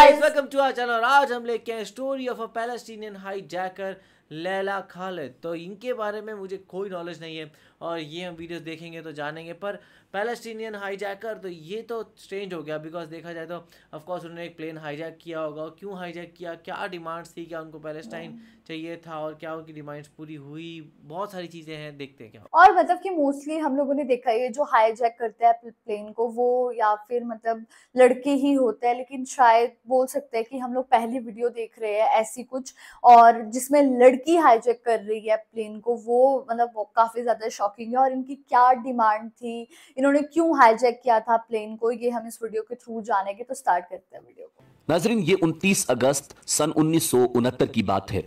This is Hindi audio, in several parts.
Guys, welcome to our channel. और आज हम लेके आए story of a Palestinian hijacker Leila Khaled. तो इनके बारे में मुझे कोई नॉलेज नहीं है और ये हम वीडियोस देखेंगे तो जानेंगे। पर पैलेस्टीनियन हाईजैकर तो ये तो स्ट्रेंज हो गया, बिकॉज देखा जाए तो ऑफ कोर्स उन्होंने एक प्लेन हाईजैक किया होगा। क्यों हाईजैक किया, क्या डिमांड्स थी, क्या उनको पैलेस्टाइन चाहिए था और क्या उनकी डिमांड्स पूरी हुई, बहुत सारी चीज़ें हैं, देखते हैं क्या। और मतलब कि मोस्टली हम लोगों ने देखा है जो हाईजैक करते हैं प्लेन को वो या फिर मतलब लड़के ही होते हैं, लेकिन शायद बोल सकते हैं कि हम लोग पहली वीडियो देख रहे हैं ऐसी कुछ, और जिसमें लड़की हाईजैक कर रही है प्लेन को। वो मतलब वो काफी ज्यादा शॉकिंग है। और इनकी क्या डिमांड थी, इन्होंने क्यों हाईजैक किया था प्लेन को, ये हम इस वीडियो के थ्रू जानेंगे। तो स्टार्ट करते हैं वीडियो को। नाजरीन, ये 29 अगस्त सन 1969 की बात है।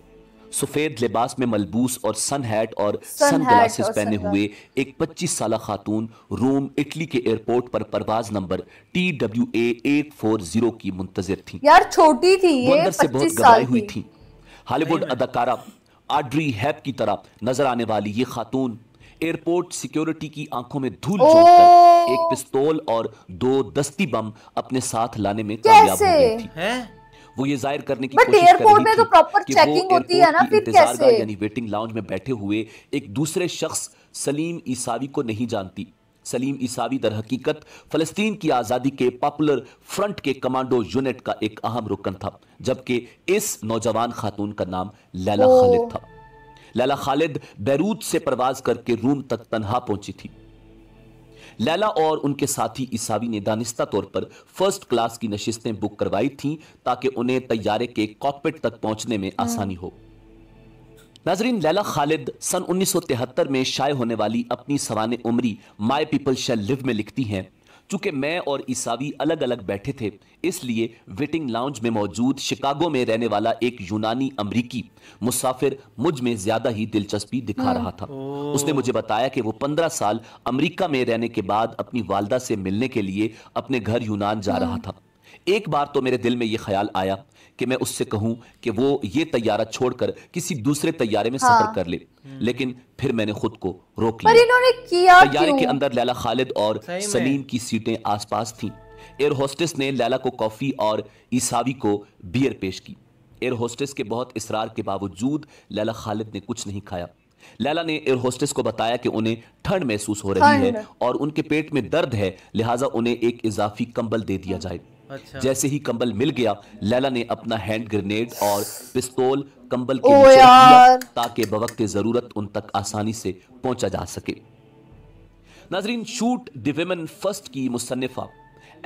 सफेद लिबास में मलबूस और सन हैट और सन ग्लासेस पहने हुए एक 25 साला खातून रोम इटली के एयरपोर्ट पर परवाज नंबर TWA 840 की मुंतजिर थी। यार छोटी थी ये, वो अंदर से बहुत घबराई हुई थी। हॉलीवुड अदाकारा ऑड्री हेप की तरह नजर आने वाली ये खातून एयरपोर्ट सिक्योरिटी की आंखों में धूल झोंककर एक पिस्तौल और 2 दस्ती बम अपने साथ लाने में कामयाब हो गई थी। वो ये जाहिर करने की कोशिश कर रही थी तो प्रॉपर कि वो चेकिंग होती है ना, एयरपोर्ट की फिर इंतजारगाह कैसे? यानी वेटिंग लाउंज में बैठे हुए एक दूसरे शख्स सलीम ईसावी को नहीं जानती। सलीम ईसावी दर हकीकत फलस्तीन की आज़ादी के पॉपुलर फ्रंट के कमांडो यूनिट का एक अहम रुकन था, जबकि इस नौजवान खातून का नाम लैला खालिद था। लैला खालिद बैरूत से परवाज करके रूम तक तन्हा पहुंची थी। लैला और उनके साथी ईसावी ने दानिस्ता तौर पर फर्स्ट क्लास की नशिस्तें बुक करवाई थीं ताकि उन्हें तैयारे के कॉकपिट तक पहुंचने में आसानी हो। नाजरीन, लैला खालिद सन 1973 में शाये होने वाली अपनी सवाने उमरी माय पीपल शैल लिव में लिखती हैं, चूंकि मैं और ईसावी अलग अलग बैठे थे, इसलिए वेटिंग लाउंज में मौजूद शिकागो में रहने वाला एक यूनानी अमरीकी मुसाफिर मुझ में ज्यादा ही दिलचस्पी दिखा रहा था। उसने मुझे बताया कि वो 15 साल अमेरिका में रहने के बाद अपनी वालदा से मिलने के लिए अपने घर यूनान जा रहा था। एक बार तो मेरे दिल में यह ख्याल आया कि मैं उससे कहूं कि वो ये तैयारा छोड़कर किसी दूसरे तैयारे में सफर कर ले, लेकिन फिर मैंने खुद को रोक लिया। पर इन्होंने किया तैयारे क्यों? के अंदर लैला खालिद और सलीम की सीटें आसपास थीं। एयर होस्टेस ने लैला को कॉफी और ईसावी को बियर पेश की। एयर होस्टेस के बहुत इसरार के बावजूद लैला खालिद ने कुछ नहीं खाया। लैला ने एयर होस्टेस को बताया कि उन्हें ठंड महसूस हो रही है और उनके पेट में दर्द है, लिहाजा उन्हें एक इजाफी कंबल दे दिया जाए। जैसे ही कंबल मिल गया, लैला ने अपना हैंड ग्रेनेड और पिस्तौल कंबल के नीचे रख दिया ताकि बवक्त जरूरत उन तक आसानी से पहुंचा जा सके। नाजरीन, शूट द विमेन फर्स्ट की मुसन्निफा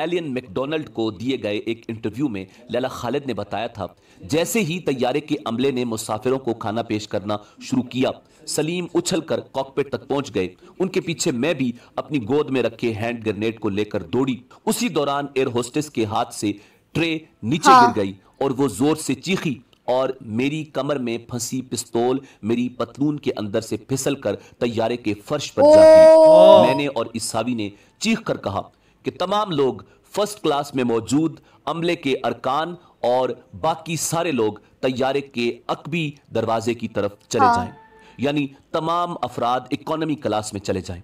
एलियन मैकडोनाल्ड को दिए गए एक इंटरव्यू में लैला खालिद ने बताया था, जैसे ही तैयारे के अमले ने मुसाफिरों को खाना पेश करना शुरू किया, सलीम उछलकर कॉकपिट तक पहुंच गए। उनके पीछे मैं भी अपनी गोद में रखे हैंड ग्रेनेड को लेकर दौड़ी। उसी दौरान एयर होस्टेस के हाथ से ट्रे नीचे गिर गई और वो जोर से चीखी और मेरी कमर में फंसी पिस्तौल मेरी पतलून के अंदर से फिसल कर तैयारे के फर्श पर जा गिरी। मैंने और ईसावी ने चीख कर कहा कि तमाम लोग फर्स्ट क्लास में मौजूद अमले के अरकान और बाकी सारे लोग तैयारे के अकबी दरवाजे की तरफ चले जाएं, यानी तमाम अफराद इकोनॉमी क्लास में चले जाएं।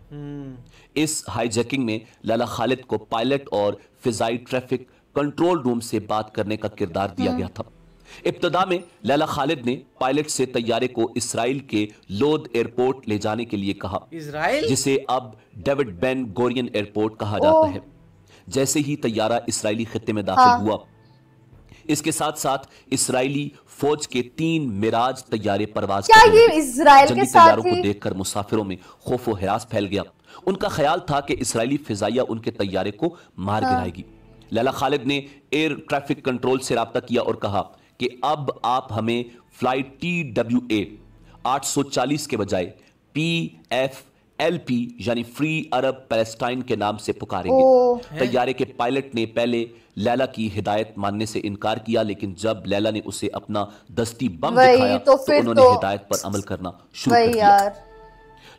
इस हाईजैकिंग में लैला खालिद को पायलट और फिजाई ट्रैफिक कंट्रोल रूम से बात करने का किरदार दिया गया था। इब्तदा में लैला खालिद ने पायलट से तैयारे को इसराइल के लोद एयरपोर्ट ले जाने के लिए कहा, जिसे अब डेविड बेन गोरियन एयरपोर्ट कहा जाता है। जैसे ही तैयारा इसराइली खित्ते में दाखिल हुआ, इसके साथ साथ इसराइली फौज के 3 मिराज तैयारे परवाज कर रहे थे। इजराइल के तैयारों को देखकर मुसाफिरों में खौफ व हिरास फैल गया। उनका ख्याल था कि इसराइली फिजाइया उनके तैयारे को मार गिराएगी। लैला खालिद ने एयर ट्रैफिक कंट्रोल से राब्ता किया और कहा कि अब आप हमें फ्लाइट TWA 840 के बजाय PFLP यानी फ्री अरब पैलेस्टाइन के नाम से पुकारेंगे। तैयारे के पायलट ने पहले लैला की हिदायत मानने से इनकार किया, लेकिन जब लैला ने उसे अपना दस्ती बम दिखाया तो उन्होंने हिदायत पर अमल करना शुरू कर दिया।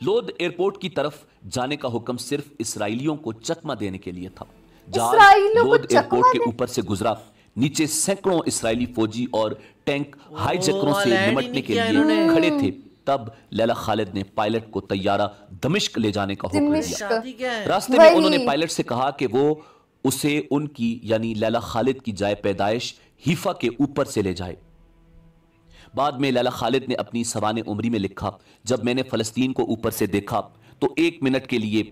लोद एयरपोर्ट की तरफ जाने का हुक्म सिर्फ इसराइलियों को चकमा देने के लिए था। जहाज लोद एयरपोर्ट के ऊपर से गुजरा, नीचे सैकड़ों इसराइली फौजी और टैंक हाईजैकरों से निपटने के लिए खड़े थे। तब लैला खालिद ने पायलट को तैयारा दमिश्क ले जाने का हुक्म दिया। रास्ते में उन्होंने पायलट से कहा कि वो उसे उनकी यानी लैला खालिद की जाए पैदाइश हीफा के ऊपर से ले जाए। बाद में लैला खालिद ने अपनी सवाने उम्री में लिखा, जब मैंने फलस्तीन को ऊपर से देखा तो 1 मिनट के लिए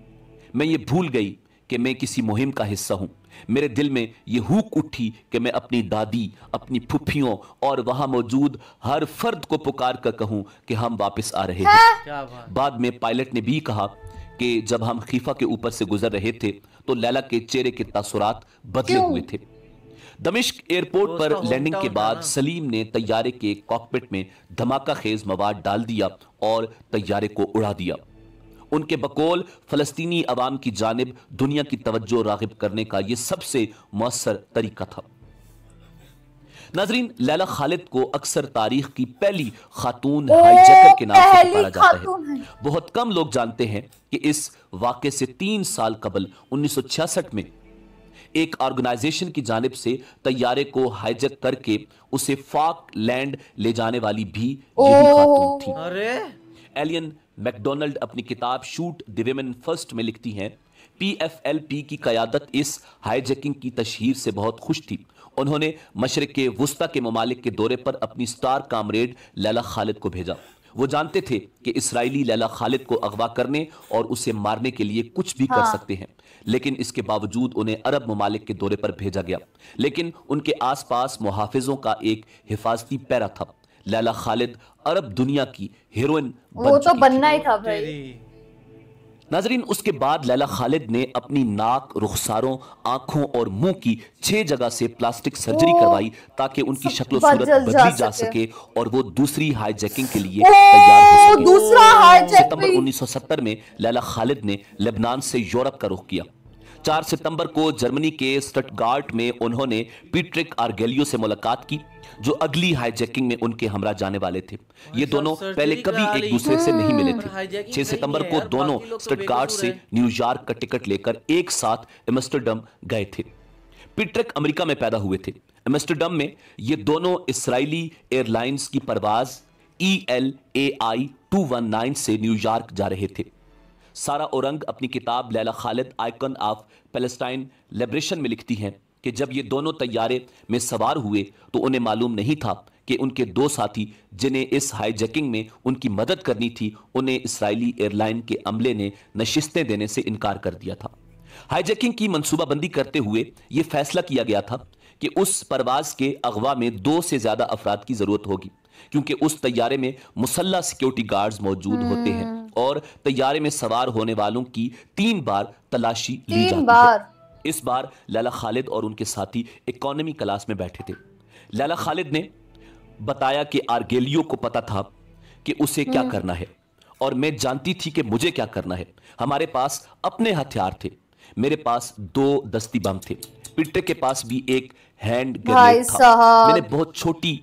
मैं ये भूल गई कि मैं किसी मुहिम का हिस्सा हूं। मेरे दिल में ये हुक उठी कि मैं अपनी दादी, अपनी फुफ्फियों और वहां मौजूद हर फर्द को पुकार कर कहूं कि हम वापस आ रहे हैं। क्या बात। बाद में पायलट ने भी कहा कि जब हम खीफा के ऊपर से गुजर रहे थे तो लैला के चेहरे के तासुरात बदले हुए थे। दमिश्क एयरपोर्ट पर लैंडिंग के बाद सलीम ने तैयारे के कॉकपिट में धमाका खेज मवाद डाल दिया और तैयारे को उड़ा दिया। उनके बकौल फलस्तीनी अवाम की जानिब दुनिया की तवज्जो रागिब करने का यह सबसे मौसर तरीका था। नाजरीन, लैला खालिद को अक्सर तारीख की पहली खातून हाईजैकर के नाम से पुकारा जाता है। बहुत कम लोग जानते हैं कि इस वाक़े से 3 साल कबल 1966 में एक ऑर्गेनाइजेशन की जानिब से तैयारे को हाईजैक करके उसे फाक लैंड ले जाने वाली भी यही खातून थी। अरे एलियन मैकडोनल्ड अपनी किताब शूट द विमेन फर्स्ट में लिखती हैं, PFLP की क़यादत इस हाईजैकिंग की तशहीर से बहुत खुश थी। उन्होंने मशरिक़ वुस्ता के ममालिक के दौरे पर अपनी स्टार कामरेड लैला खालिद को भेजा। वो जानते थे कि इसराइली लैला खालिद को अगवा करने और उसे मारने के लिए कुछ भी कर सकते हैं, लेकिन इसके बावजूद उन्हें अरब ममालिक के दौरे पर भेजा गया। लेकिन उनके आसपास मुहाफिजों का एक हिफाजती पैरा था। लैला खालिद अरब दुनिया की हीरोइन वो तो बनना ही था भाई। नाजरीन, उसके बाद लैला खालिद ने अपनी नाक, रुखसारों, आंखों और मुंह की 6 जगह से प्लास्टिक सर्जरी करवाई ताकि उनकी शक्ल सूरत बदली जा सके और वो दूसरी हाईजैकिंग के लिए तैयार हो सके। दूसरा हाईजैक सितंबर 1970 में लैला खालिद ने लेबनान से यूरोप का रुख किया। 4 सितंबर को जर्मनी के स्टटगार्ट में उन्होंने पीट्रिक आर्गेलियो से मुलाकात की, जो अगली हाईजैकिंग में उनके हमरा जाने वाले थे। ये दोनों पहले कभी एक दूसरे से नहीं मिले थे। 6 सितंबर को दोनों स्टटगार्ट से न्यूयॉर्क का टिकट लेकर एक साथ एम्स्टर्डम गए थे। पीट्रिक अमेरिका में पैदा हुए थे। एम्स्टर्डम में ये दोनों इसराइली एयरलाइंस की परवाज ELAI 219 से न्यूयॉर्क जा रहे थे। सारा ओरंग अपनी किताब Laila Khalid icon of Palestine liberation में लिखती हैं कि जब ये दोनों तैयारे में सवार हुए तो उन्हें मालूम नहीं था कि उनके 2 साथी जिन्हें इस हाईजैकिंग में उनकी मदद करनी थी, उन्हें इसराइली एयरलाइन के अमले ने नशिस्तें देने से इनकार कर दिया था। हाईजैकिंग की मंसूबाबंदी करते हुए यह फैसला किया गया था कि उस परवाज के अगवा में 2 से ज्यादा अफराद की जरूरत होगी, क्योंकि उस तैयारे में मुसल्ला सिक्योरिटी गार्ड्स मौजूद होते हैं और तैयारे में सवार होने वालों की 3 बार तलाशी ली जाती है। इस बार लैला खालिद और उनके साथी इकोनॉमी क्लास में बैठे थे। लैला खालिद ने बताया कि आर्गेलियो को पता था कि उसे क्या करना है और मैं जानती थी कि मुझे क्या करना है। हमारे पास अपने हथियार थे। मेरे पास 2 दस्ती बम थे। पीट्रिक के पास भी एक हैंड ग्रेनेड था। मैंने बहुत छोटी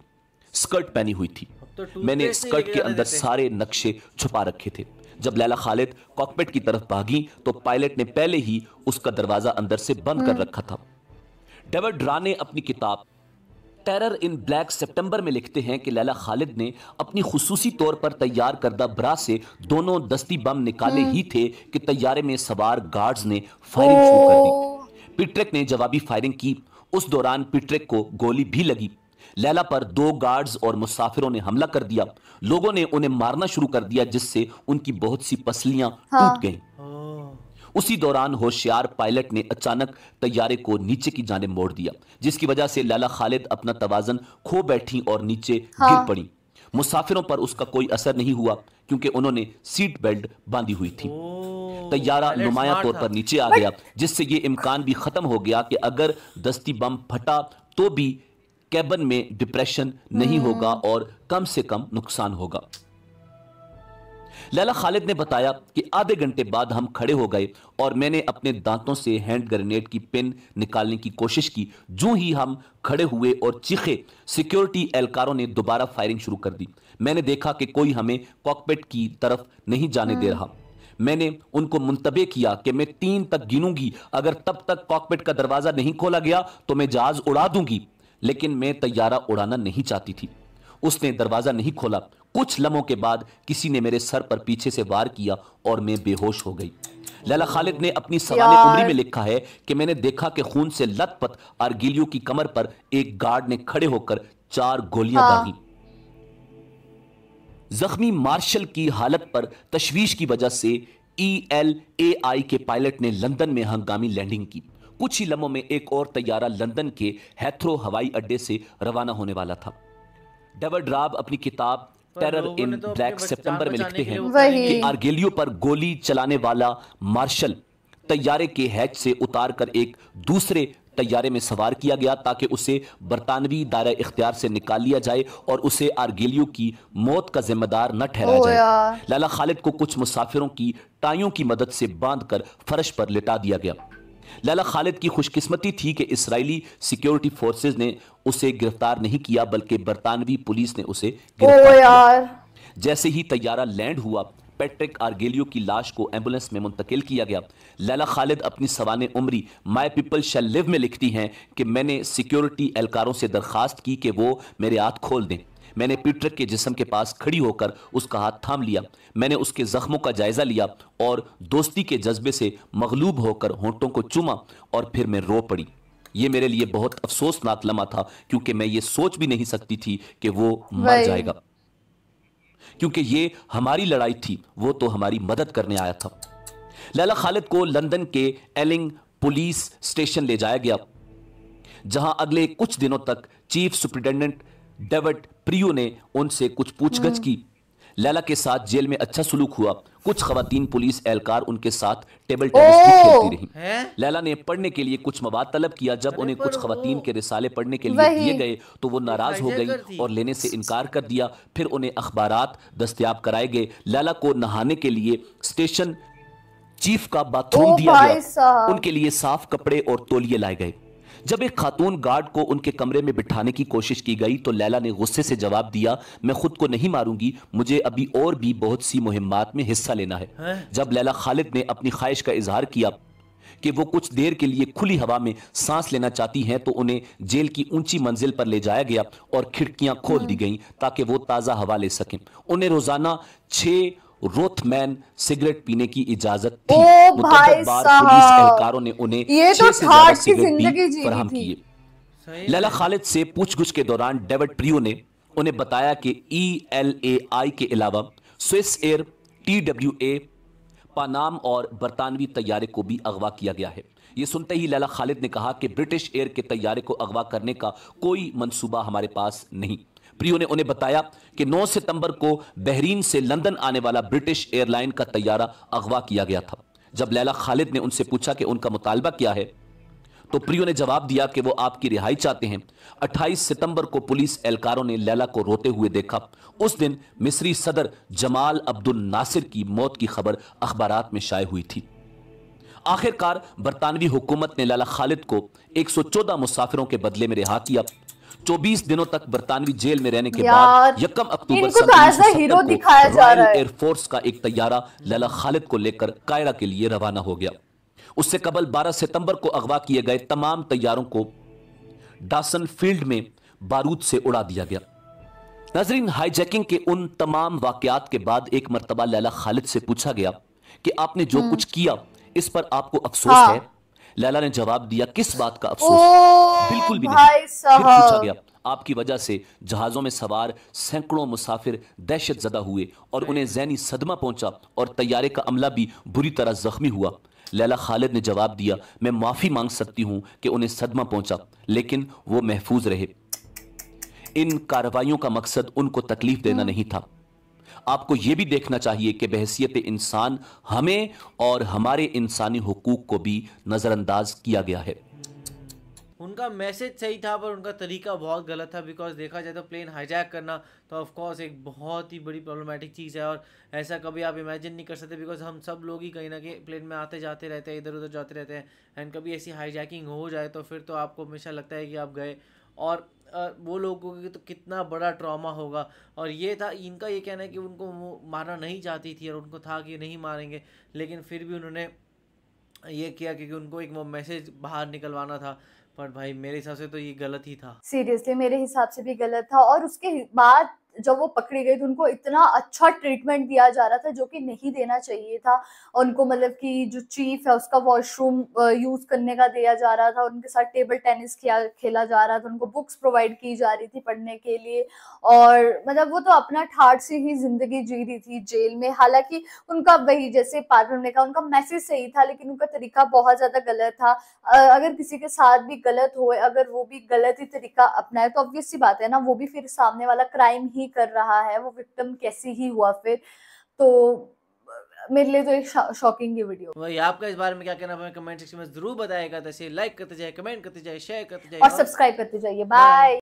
स्कर्ट पहनी हुई थी। मैंने स्कर्ट के अंदर सारे नक्शे छुपा रखे थे। जब लैला खालिद कॉकपिट की तरफ भागी तो पायलट ने पहले ही उसका दरवाजा अंदर से बंद कर रखा था। डेविड रा ने अपनी किताब टेरर इन ब्लैक सितंबर में लिखते हैं कि लैला खालिद ने अपनी खुसूसी तौर पर तैयार करदा ब्रा से दोनों दस्ती बम निकाले ही थे कि तैयारे में सवार गार्ड्स ने फायरिंग शुरू कर दी। पीट्रिक ने जवाबी फायरिंग की। उस दौरान पीट्रिक को गोली भी लगी। लैला पर 2 गार्ड्स और मुसाफिरों ने हमला कर दिया। लोगों ने उन्हें मारना शुरू कर दिया, जिससे उनकी बहुत सी पसलियां टूट गईं। उसी दौरान होशियार पायलट ने अचानक तैयारे को नीचे की जानिब मोड़ दिया, जिसकी वजह से लैला खालिद अपना तवाज़न खो बैठी और नीचे गिर पड़ी। मुसाफिरों पर उसका कोई असर नहीं हुआ क्योंकि उन्होंने सीट बेल्ट बांधी हुई थी। तैयारा नुमाया तौर पर नीचे आ गया, जिससे यह इम्कान भी खत्म हो गया कि अगर दस्ती बम फटा तो भी कैबिन में डिप्रेशन नहीं होगा और कम से कम नुकसान होगा। लैला खालिद ने बताया कि आधे घंटे बाद हम खड़े हो गए और मैंने अपने दांतों से हैंड ग्रेनेड की पिन निकालने की कोशिश की। जो ही हम खड़े हुए और चीखे, सिक्योरिटी एहलकारों ने दोबारा फायरिंग शुरू कर दी। मैंने देखा कि कोई हमें कॉकपिट की तरफ नहीं जाने दे रहा। मैंने उनको मुंतबे किया कि मैं 3 तक गिनूंगी, अगर तब तक कॉकपिट का दरवाजा नहीं खोला गया तो मैं जहाज उड़ा दूंगी, लेकिन मैं तैयारा उड़ाना नहीं चाहती थी। उसने दरवाजा नहीं खोला। कुछ लम्हों के बाद किसी ने मेरे सर पर पीछे से वार किया और मैं बेहोश हो गई। लैला खालिद ने अपनी सवाने उंगली में लिखा है कि मैंने देखा कि खून से लथपथ आर्गेलियो की कमर पर एक गार्ड ने खड़े होकर 4 गोलियां दागी। जख्मी मार्शल की हालत पर तशवीश की वजह से ELAI के पायलट ने लंदन में हंगामी लैंडिंग की। कुछ ही लम्हों में एक और तैयारा लंदन के हैथ्रो हवाई अड्डे से रवाना होने वाला था। डेविड राब अपनी किताब टेरर इन ब्लैक सितंबर में लिखते हैं कि आर्गेलियो पर गोली चलाने वाला मार्शल तैयारे के हैच से उतारकर एक दूसरे तैयारे में सवार किया गया ताकि उसे बरतानवी दायरा इख्तियार से निकाल लिया जाए और उसे आर्गेलियो की मौत का जिम्मेदार न ठहराया जाए। लैला खालिद को कुछ मुसाफिरों की टाइयों की मदद से बांधकर फर्श पर लिटा दिया गया। लैला खालिद की खुशकिस्मती थी कि इस्राएली सिक्योरिटी फोर्सेस ने उसे गिरफ्तार नहीं किया, बल्कि बरतानवी पुलिस ने उसे गिरफ्तार किया। जैसे ही तैयारा लैंड हुआ, पैट्रिक आर्गेलियो की लाश को एम्बुलेंस में मुंतकिल किया गया। लैला खालिद अपनी सवाने उम्री माय पीपल शैल लिव में लिखती हैं कि मैंने सिक्योरिटी एहलकारों से दरखास्त की कि वो मेरे हाथ खोल दें। मैंने पैट्रिक के जिस्म के पास खड़ी होकर उसका हाथ थाम लिया। मैंने उसके जख्मों का जायजा लिया और दोस्ती के जज्बे से मगलूब होकर होंठों को चूमा और फिर मैं रो पड़ी। ये मेरे लिए बहुत अफसोसनाक लम्हा था, क्योंकि मैं ये सोच भी नहीं सकती थी कि वो मर जाएगा, क्योंकि ये हमारी लड़ाई थी, वो तो हमारी मदद करने आया था। लैला खालिद को लंदन के एलिंग पुलिस स्टेशन ले जाया गया, जहां अगले कुछ दिनों तक चीफ सुपरिटेंडेंट डेविड प्रियो ने उनसे कुछ पूछगछ की। लैला के साथ जेल में अच्छा सलूक हुआ। कुछ खवातीन पुलिस एहलकार उनके साथ टेबल टेनिस भी खेलती रही। लैला ने पढ़ने के लिए कुछ मवाद तलब किया। जब उन्हें कुछ खवातीन के रिसाले पढ़ने के लिए दिए गए तो वो नाराज हो गई और लेने से इनकार कर दिया। फिर उन्हें अखबारात दस्तयाब कराए गए। लैला को नहाने के लिए स्टेशन चीफ का बाथरूम दिया गया। उनके लिए साफ कपड़े और तौलिए लाए गए। जब एक खातून गार्ड को उनके कमरे में बिठाने की कोशिश की गई तो लैला ने गुस्से से जवाब दिया, मैं खुद को नहीं मारूंगी, मुझे अभी और भी बहुत सी मुहिम्मात में हिस्सा लेना है। जब लैला खालिद ने अपनी ख्वाहिश का इजहार किया कि वो कुछ देर के लिए खुली हवा में सांस लेना चाहती हैं, तो उन्हें जेल की ऊंची मंजिल पर ले जाया गया और खिड़कियां खोल दी गईं ताकि वो ताज़ा हवा ले सकें। उन्हें रोजाना 6 रोथमैन सिगरेट पीने की इजाजत थी। मुतअद्दिद बार पुलिस एहलकारों ने उन्हें 6 से ज्यादा सिगरेट भी फराहम किए। लैला खालिद से पूछगछ के दौरान डेविड प्रियो ने उन्हें बताया कि ELAI के अलावा स्विस एयर, TWA, पानाम और बरतानवी तैयारे को भी अगवा किया गया है। ये सुनते ही लैला खालिद ने कहा कि ब्रिटिश एयर के तैयारे को अगवा करने का कोई मंसूबा हमारे पास नहीं। प्रियो ने उन्हें बताया कि 9 सितंबर को बहरीन से लंदन आने वाला ब्रिटिश एयरलाइन का तैयारा अगवा किया गया था। जब लैला खालिद ने उनसे पूछा कि उनका मुतालबा क्या है, तो प्रियो ने जवाब दिया कि वो आपकी रिहाई चाहते हैं। 28 सितंबर को पुलिस एहलकारों ने लैला को रोते हुए देखा। उस दिन मिस्री सदर जमाल अब्दुल नासिर की मौत की खबर अखबारात में शाये हुई थी। आखिरकार बरतानवी हुकूमत ने लैला खालिद को 114 मुसाफिरों के बदले में रिहा किया। 24 दिनों तक बरतानवी जेल में रहने के बाद 1 अक्टूबर को रॉयल एयरफोर्स का एक तैयारा लैला खालिद को लेकर कायरा के लिए रवाना हो गया। उससे कबल 12 सितंबर को अगवा किए गए तमाम तैयारों को डासन फील्ड में बारूद से उड़ा दिया गया। नाजरीन, हाईजैकिंग के उन तमाम वाकयात के बाद एक मर्तबा लैला खालिद से पूछा गया कि आपने जो कुछ किया इस पर आपको अफसोस है? लैला ने जवाब दिया, किस बात का अफसोस? बिल्कुल भी नहीं। फिर पूछा गया, आपकी वजह से जहाजों में सवार सैकड़ों मुसाफिर दहशत ज़दा हुए और उन्हें ज़हनी सदमा पहुंचा और तैयारे का अमला भी बुरी तरह जख्मी हुआ। लैला खालिद ने जवाब दिया, मैं माफ़ी मांग सकती हूं कि उन्हें सदमा पहुंचा, लेकिन वो महफूज रहे। इन कार्रवाइयों का मकसद उनको तकलीफ देना नहीं था। आपको यह भी देखना चाहिए कि बहैसियत इंसान हमें और हमारे इंसानी हुकूक को भी नज़रअंदाज किया गया है। उनका मैसेज सही था पर उनका तरीका बहुत गलत था। बिकॉज देखा जाए तो प्लेन हाईजैक करना तो ऑफ कोर्स एक बहुत ही बड़ी प्रॉब्लमेटिक चीज़ है और ऐसा कभी आप इमेजिन नहीं कर सकते। बिकॉज हम सब लोग ही कहीं ना कहीं प्लेन में आते जाते रहते हैं, इधर उधर जाते रहते हैं, एंड कभी ऐसी हाईजैकिंग हो जाए तो फिर तो आपको हमेशा लगता है कि आप गए और वो लोगों को तो कितना बड़ा ट्रॉमा होगा। और ये था, इनका ये कहना है कि उनको मारना नहीं चाहती थी और उनको था कि नहीं मारेंगे, लेकिन फिर भी उन्होंने ये किया क्योंकि उनको एक वो मैसेज बाहर निकलवाना था। पर भाई मेरे हिसाब से तो ये गलत ही था। सीरियसली मेरे हिसाब से भी गलत था। और उसके बाद जब वो पकड़ी गई तो उनको इतना अच्छा ट्रीटमेंट दिया जा रहा था जो कि नहीं देना चाहिए था। उनको मतलब कि जो चीफ है उसका वॉशरूम यूज करने का दिया जा रहा था, उनके साथ टेबल टेनिस खेला जा रहा था, उनको बुक्स प्रोवाइड की जा रही थी पढ़ने के लिए, और मतलब वो तो अपना ठाठ से ही जिंदगी जी रही थी जेल में। हालांकि उनका वही जैसे पार्टनर ने कहा, उनका मैसेज सही था लेकिन उनका तरीका बहुत ज्यादा गलत था। अगर किसी के साथ भी गलत हो, अगर वो भी गलत ही तरीका अपनाए तो ऑब्वियस सी बात है ना, वो भी फिर सामने वाला क्राइम ही कर रहा है, वो विक्टिम कैसे ही हुआ फिर। तो मेरे लिए तो एक शॉकिंग ही वीडियो। वही आपका इस बारे में क्या कहना हमें कमेंट सेक्शन में जरूर बताएगा। तो लाइक करते जाए, कमेंट करते जाए, शेयर करते जाए और सब्सक्राइब करते जाइए। बाय।